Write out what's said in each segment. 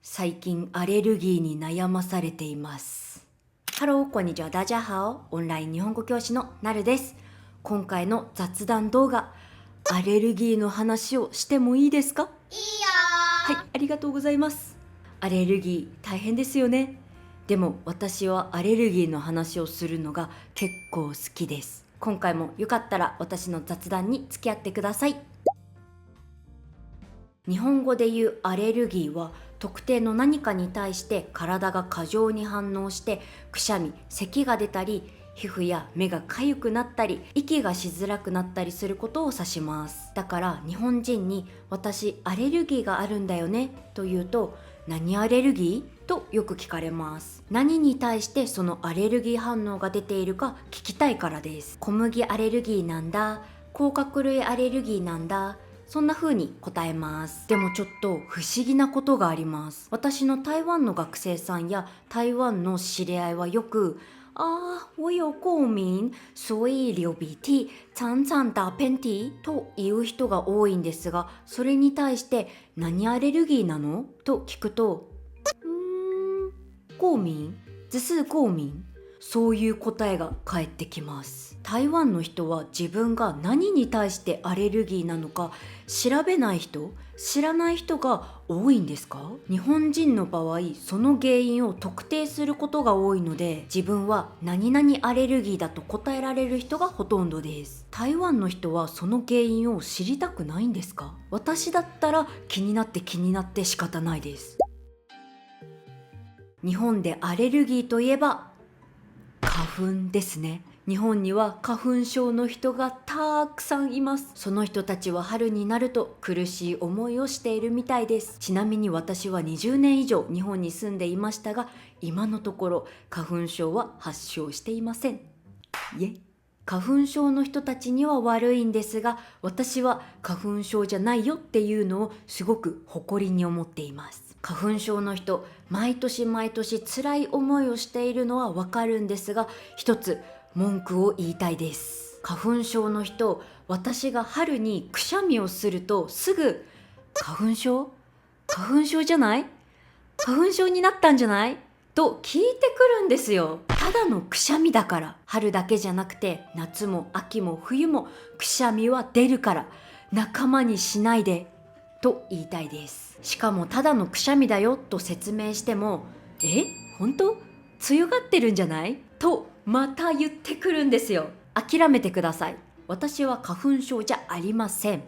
最近アレルギーに悩まされています。ハロー、こんにちは、ダジャハオ。オンライン日本語教師のなるです。今回の雑談動画、アレルギーの話をしてもいいですか？いいよはい、ありがとうございます。アレルギー大変ですよね。でも私はアレルギーの話をするのが結構好きです。今回もよかったら私の雑談に付き合ってください。日本語で言うアレルギーは特定の何かに対して体が過剰に反応してくしゃみ、咳が出たり、皮膚や目が痒くなったり、息がしづらくなったりすることを指します。だから日本人に私アレルギーがあるんだよねと言うと、何アレルギーとよく聞かれます。何に対してそのアレルギー反応が出ているか聞きたいからです。小麦アレルギーなんだ、甲殻類アレルギーなんだ、そんな風に答えます。でもちょっと不思議なことがあります。私の台湾の学生さんや台湾の知り合いはよく我有过敏，所以流鼻涕、常常打喷嚏と言う人が多いんですが、それに対して何アレルギーなのと聞くと、過敏、只是過敏、そういう答えが返ってきます。台湾の人は自分が何に対してアレルギーなのか調べない人、知らない人が多いんですか？日本人の場合、その原因を特定することが多いので、自分は何々アレルギーだと答えられる人がほとんどです。台湾の人はその原因を知りたくないんですか？私だったら気になって仕方ないです。日本でアレルギーといえば花粉ですね。日本には花粉症の人がたくさんいます。その人たちは春になると苦しい思いをしているみたいです。ちなみに私は20年以上日本に住んでいましたが、今のところ花粉症は発症していません。花粉症の人たちには悪いんですが、私は花粉症じゃないよっていうのをすごく誇りに思っています。花粉症の人、毎年辛い思いをしているのはわかるんですが、一つ文句を言いたいです。花粉症の人、私が春にくしゃみをするとすぐ花粉症じゃない？花粉症になったんじゃない？と聞いてくるんですよ。ただのくしゃみだから。春だけじゃなくて夏も秋も冬もくしゃみは出るから仲間にしないでと言いたいです。しかもただのくしゃみだよと説明しても、本当？強がってるんじゃない？とまた言ってくるんですよ。諦めてください。私は花粉症じゃありません。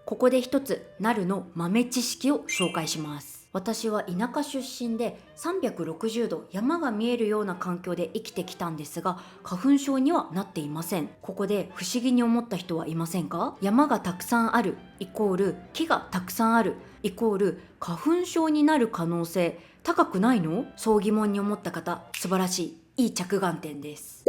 ここで一つなるの豆知識を紹介します。私は田舎出身で360度山が見えるような環境で生きてきたんですが、花粉症にはなっていません。ここで不思議に思った人はいませんか？山がたくさんあるイコール木がたくさんあるイコール花粉症になる可能性高くないの？そう疑問に思った方、素晴らしい、いい着眼点です。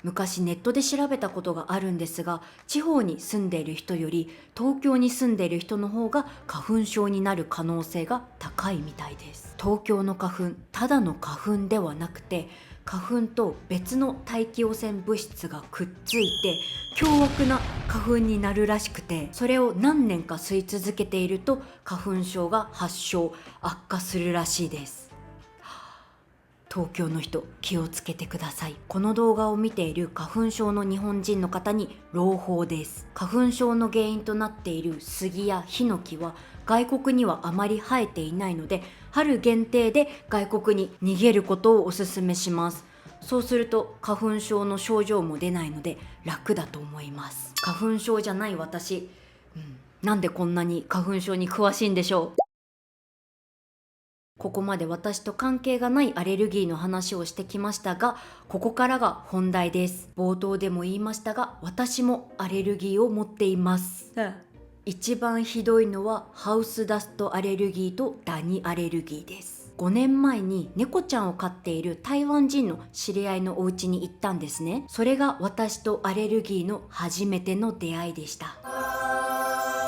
昔ネットで調べたことがあるんですが、地方に住んでいる人より東京に住んでいる人の方が花粉症になる可能性が高いみたいです。東京の花粉、ただの花粉ではなくて、花粉と別の大気汚染物質がくっついて凶悪な花粉になるらしくて、それを何年か吸い続けていると花粉症が発症、悪化するらしいです。東京の人、気をつけてください。この動画を見ている花粉症の日本人の方に朗報です。花粉症の原因となっている杉やヒノキは外国にはあまり生えていないので、春限定で外国に逃げることをお勧めします。そうすると花粉症の症状も出ないので楽だと思います。花粉症じゃない私、なんでこんなに花粉症に詳しいんでしょう。ここまで私と関係がないアレルギーの話をしてきましたが、ここからが本題です。冒頭でも言いましたが、私もアレルギーを持っています。一番ひどいのはハウスダストアレルギーとダニアレルギーです。5年前に猫ちゃんを飼っている台湾人の知り合いのお家に行ったんですね。それが私とアレルギーの初めての出会いでした。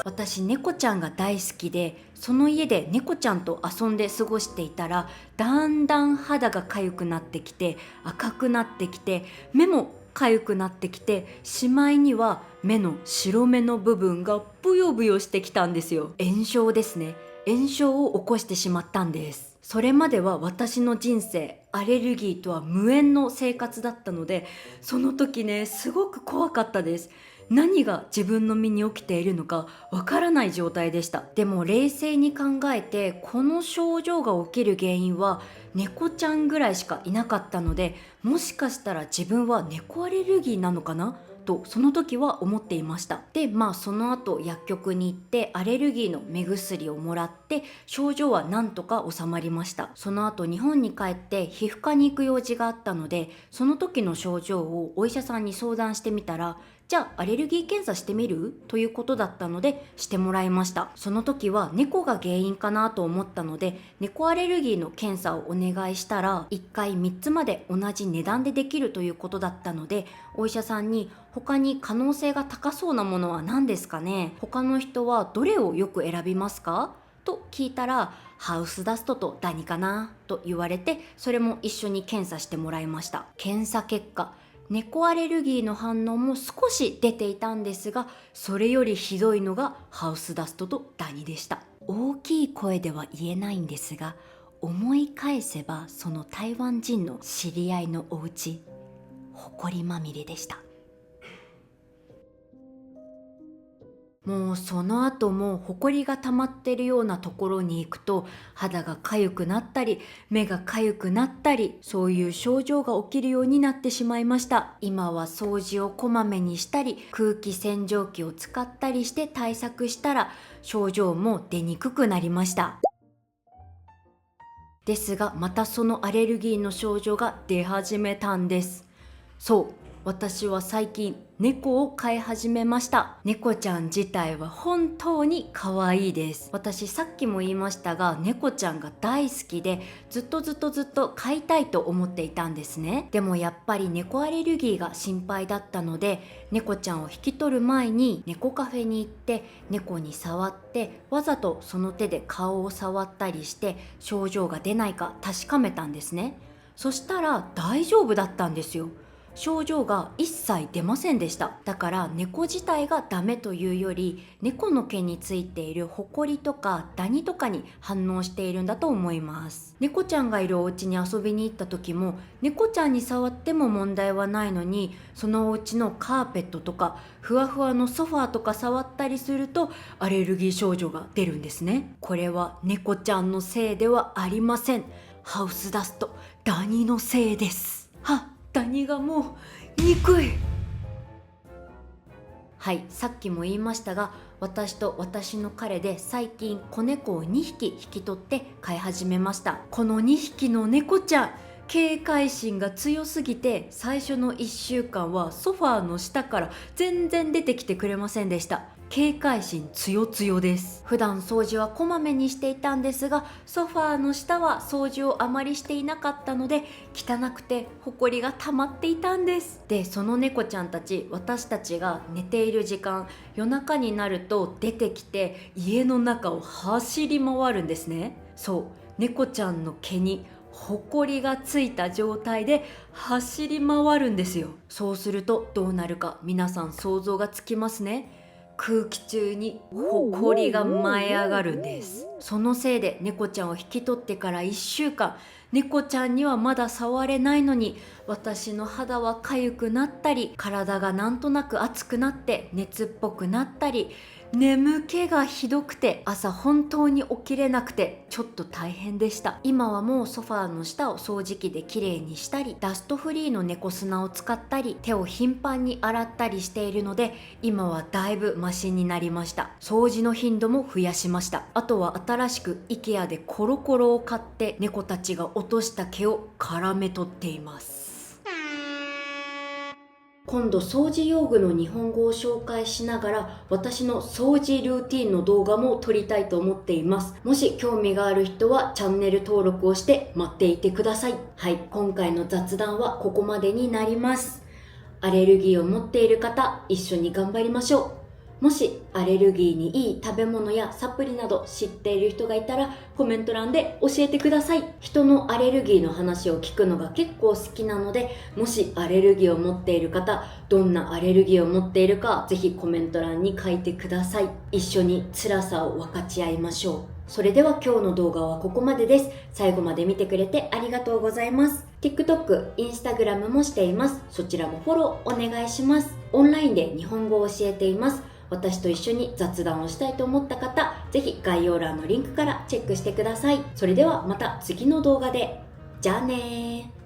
私猫ちゃんが大好きで、その家で猫ちゃんと遊んで過ごしていたら、だんだん肌が痒くなってきて赤くなってきて、目も痒くなってきて、しまいには目の白目の部分がブヨブヨしてきたんですよ。炎症ですね。炎症を起こしてしまったんです。それまでは私の人生アレルギーとは無縁の生活だったので、その時ねすごく怖かったです。何が自分の身に起きているのかわからない状態でした。でも冷静に考えて、この症状が起きる原因は猫ちゃんぐらいしかいなかったので、もしかしたら自分は猫アレルギーなのかなとその時は思っていました。でその後薬局に行ってアレルギーの目薬をもらって、症状はなんとか収まりました。その後日本に帰って皮膚科に行く用事があったので、その時の症状をお医者さんに相談してみたら、じゃあアレルギー検査してみるということだったのでしてもらいました。その時は猫が原因かなと思ったので、猫アレルギーの検査をお願いしたら1回3つまで同じ値段でできるということだったので、お医者さんに他に可能性が高そうなものは何ですかね、他の人はどれをよく選びますかと聞いたら、ハウスダストとダニかなと言われて、それも一緒に検査してもらいました。検査結果、猫アレルギーの反応も少し出ていたんですが、それよりひどいのがハウスダストとダニでした。大きい声では言えないんですが、思い返せばその台湾人の知り合いのお家、ほこりまみれでした。もうその後もほこりが溜まってるようなところに行くと、肌が痒くなったり目が痒くなったり、そういう症状が起きるようになってしまいました。今は掃除をこまめにしたり、空気洗浄機を使ったりして対策したら、症状も出にくくなりました。ですがまたそのアレルギーの症状が出始めたんです。そう、私は最近猫を飼い始めました。猫ちゃん自体は本当に可愛いです。私さっきも言いましたが、猫ちゃんが大好きで、ずっと飼いたいと思っていたんですね。でもやっぱり猫アレルギーが心配だったので、猫ちゃんを引き取る前に猫カフェに行って猫に触って、わざとその手で顔を触ったりして症状が出ないか確かめたんですね。そしたら大丈夫だったんですよ。症状が一切出ませんでした。だから猫自体がダメというより、猫の毛についているホコリとかダニとかに反応しているんだと思います。猫ちゃんがいるお家に遊びに行った時も、猫ちゃんに触っても問題はないのに、そのお家のカーペットとかふわふわのソファーとか触ったりするとアレルギー症状が出るんですね。これは猫ちゃんのせいではありません。ハウスダスト、ダニのせいです。ダニがもう憎い。はい、さっきも言いましたが、私と私の彼で最近子猫を2匹引き取って飼い始めました。この2匹の猫ちゃん、警戒心が強すぎて、最初の1週間はソファーの下から全然出てきてくれませんでした。警戒心強強です。普段掃除はこまめにしていたんですが、ソファーの下は掃除をあまりしていなかったので、汚くてホコリが溜まっていたんです。で、その猫ちゃんたち、私たちが寝ている時間、夜中になると出てきて家の中を走り回るんですね。そう、猫ちゃんの毛にホコリがついた状態で走り回るんですよ。そうするとどうなるか皆さん想像がつきますね。空気中にホコリが舞い上がるんです。そのせいで猫ちゃんを引き取ってから1週間、猫ちゃんにはまだ触れないのに、私の肌は痒くなったり、体がなんとなく熱くなって熱っぽくなったり、眠気がひどくて朝本当に起きれなくてちょっと大変でした。今はもうソファーの下を掃除機できれいにしたり、ダストフリーの猫砂を使ったり、手を頻繁に洗ったりしているので、今はだいぶマシになりました。掃除の頻度も増やしました。あとは新しく IKEA でコロコロを買って猫たちが落とした毛を絡め取っています。今度掃除用具の日本語を紹介しながら、私の掃除ルーティンの動画も撮りたいと思っています。もし興味がある人はチャンネル登録をして待っていてください。はい、今回の雑談はここまでになります。アレルギーを持っている方、一緒に頑張りましょう。もしアレルギーにいい食べ物やサプリなど知っている人がいたらコメント欄で教えてください。人のアレルギーの話を聞くのが結構好きなので、もしアレルギーを持っている方、どんなアレルギーを持っているかぜひコメント欄に書いてください。一緒に辛さを分かち合いましょう。それでは今日の動画はここまでです。最後まで見てくれてありがとうございます。TikTok、Instagram もしています。そちらもフォローお願いします。オンラインで日本語を教えています。私と一緒に雑談をしたいと思った方、ぜひ概要欄のリンクからチェックしてください。それではまた次の動画で。じゃあねー。